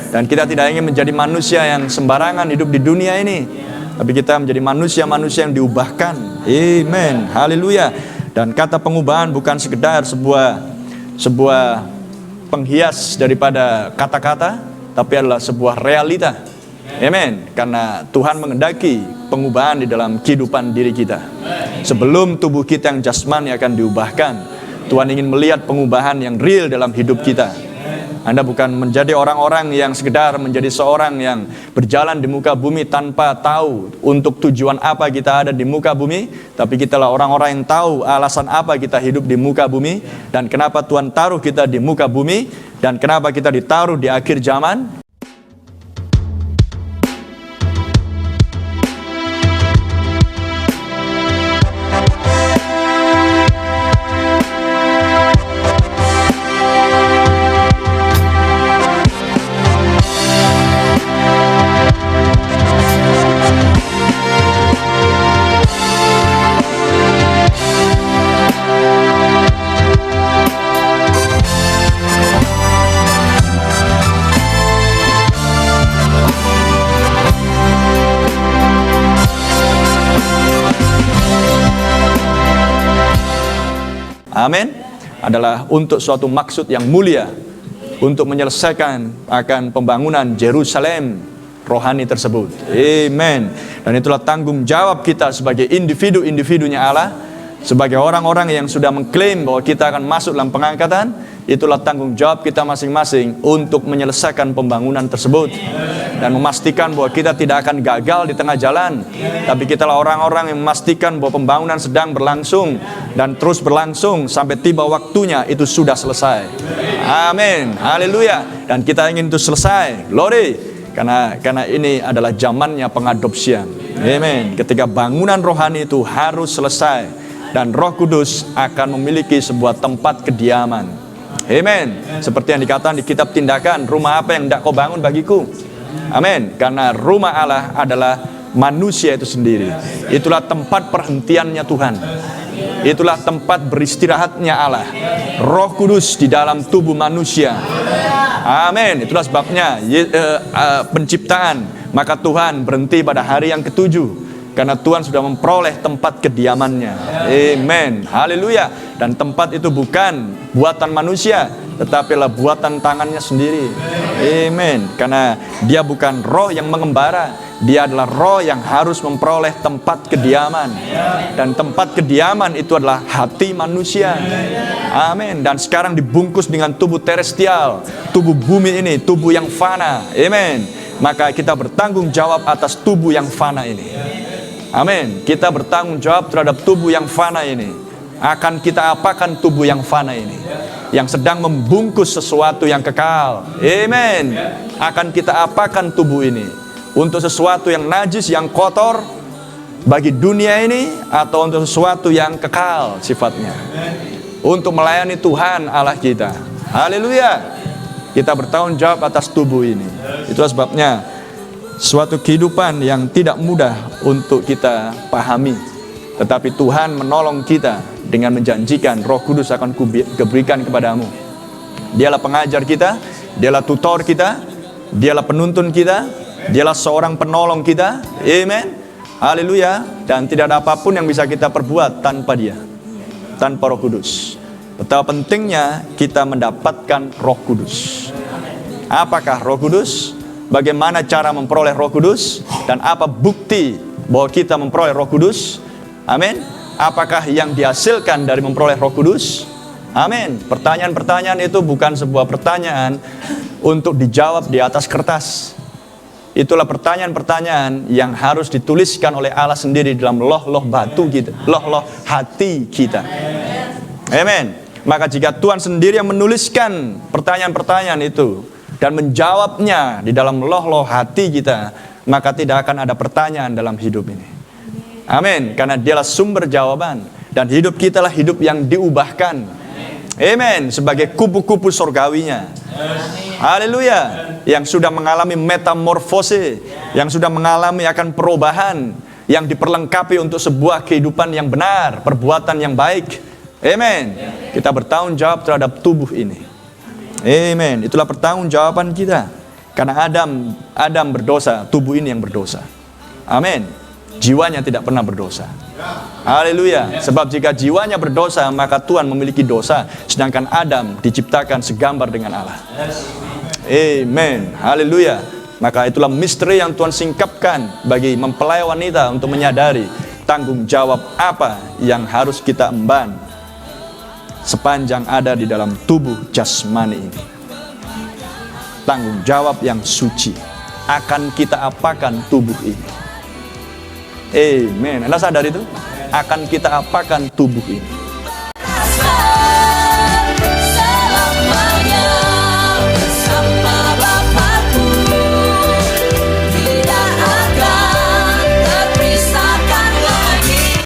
Dan kita tidak ingin menjadi manusia yang sembarangan hidup di dunia ini, tapi kita menjadi manusia-manusia yang diubahkan. Amen. Haleluya. Dan kata pengubahan bukan sekedar sebuah penghias daripada kata-kata, tapi adalah sebuah realita. Amen. Karena Tuhan menghendaki pengubahan di dalam kehidupan diri kita. Sebelum tubuh kita yang jasmani akan diubahkan, Tuhan ingin melihat pengubahan yang real dalam hidup kita. Anda bukan menjadi orang-orang yang sekedar menjadi seorang yang berjalan di muka bumi tanpa tahu untuk tujuan apa kita ada di muka bumi, tapi kita lah orang-orang yang tahu alasan apa kita hidup di muka bumi, dan kenapa Tuhan taruh kita di muka bumi, dan kenapa kita ditaruh di akhir zaman. Amin. Adalah untuk suatu maksud yang mulia, untuk menyelesaikan akan pembangunan Yerusalem rohani tersebut. Amen. Dan itulah tanggung jawab kita sebagai individu-individunya Allah, sebagai orang-orang yang sudah mengklaim bahwa kita akan masuk dalam pengangkatan. Itulah tanggung jawab kita masing-masing untuk menyelesaikan pembangunan tersebut dan memastikan bahwa kita tidak akan gagal di tengah jalan, tapi kita lah orang-orang yang memastikan bahwa pembangunan sedang berlangsung dan terus berlangsung sampai tiba waktunya itu sudah selesai. Amin. Haleluya. Dan kita ingin itu selesai. Glory. Karena ini adalah zamannya pengadopsian. Amin. Ketika bangunan rohani itu harus selesai dan Roh Kudus akan memiliki sebuah tempat kediaman. Amen. Seperti yang dikatakan di kitab Tindakan, rumah apa yang hendak kau bangun bagiku? Amin. Karena rumah Allah adalah manusia itu sendiri. Itulah tempat perhentiannya Tuhan. Itulah tempat beristirahatnya Allah, Roh Kudus di dalam tubuh manusia. Amin. Itulah sebabnya penciptaan, maka Tuhan berhenti pada hari yang ketujuh, karena Tuhan sudah memperoleh tempat kediamannya. Amen. Haleluya. Dan tempat itu bukan buatan manusia, tetapi adalah buatan tangannya sendiri. Amen. Karena dia bukan roh yang mengembara, dia adalah roh yang harus memperoleh tempat kediaman. Dan tempat kediaman itu adalah hati manusia. Amin. Dan sekarang dibungkus dengan tubuh terestial, tubuh bumi ini, tubuh yang fana. Amin. Maka kita bertanggung jawab atas tubuh yang fana ini. Amin. Kita bertanggung jawab terhadap tubuh yang fana ini. Akan kita apakan tubuh yang fana ini, yang sedang membungkus sesuatu yang kekal. Amin. Akan kita apakan tubuh ini untuk sesuatu yang najis, yang kotor bagi dunia ini, atau untuk sesuatu yang kekal sifatnya, untuk melayani Tuhan Allah kita. Haleluya. Kita bertanggung jawab atas tubuh ini. Itulah sebabnya suatu kehidupan yang tidak mudah untuk kita pahami, tetapi Tuhan menolong kita dengan menjanjikan Roh Kudus akan kuberikan kepadamu. Dialah pengajar kita, dialah tutor kita, dialah penuntun kita, dialah seorang penolong kita. Amen. Haleluya. Dan tidak ada apapun yang bisa kita perbuat tanpa dia, tanpa Roh Kudus. Betapa pentingnya kita mendapatkan Roh Kudus. Apakah Roh Kudus? Bagaimana cara memperoleh Roh Kudus? Dan apa bukti bahwa kita memperoleh Roh Kudus? Amin. Apakah yang dihasilkan dari memperoleh Roh Kudus? Amin. Pertanyaan-pertanyaan itu bukan sebuah pertanyaan untuk dijawab di atas kertas. Itulah pertanyaan-pertanyaan yang harus dituliskan oleh Allah sendiri dalam loh-loh batu kita, loh-loh hati kita. Amin. Maka jika Tuhan sendiri yang menuliskan pertanyaan-pertanyaan itu dan menjawabnya di dalam loh-loh hati kita, maka tidak akan ada pertanyaan dalam hidup ini. Amin. Karena dialah sumber jawaban. Dan hidup kita lah hidup yang diubahkan. Amin. Sebagai kupu-kupu surgawinya. Haleluya. Yang sudah mengalami metamorfose, yang sudah mengalami akan perubahan, yang diperlengkapi untuk sebuah kehidupan yang benar, perbuatan yang baik. Amin. Kita bertanggung jawab terhadap tubuh ini. Amin. Itulah pertanggungjawaban kita. Karena Adam berdosa, tubuh ini yang berdosa. Amin. Jiwanya tidak pernah berdosa. Haleluya. Sebab jika jiwanya berdosa, maka Tuhan memiliki dosa, sedangkan Adam diciptakan segambar dengan Allah. Amen. Haleluya. Maka itulah misteri yang Tuhan singkapkan bagi mempelai wanita untuk menyadari tanggung jawab apa yang harus kita emban sepanjang ada di dalam tubuh jasmani ini. Tanggung jawab yang suci. Akan kita apakan tubuh ini? Amen. Anda sadar itu? Akan kita apakan tubuh ini?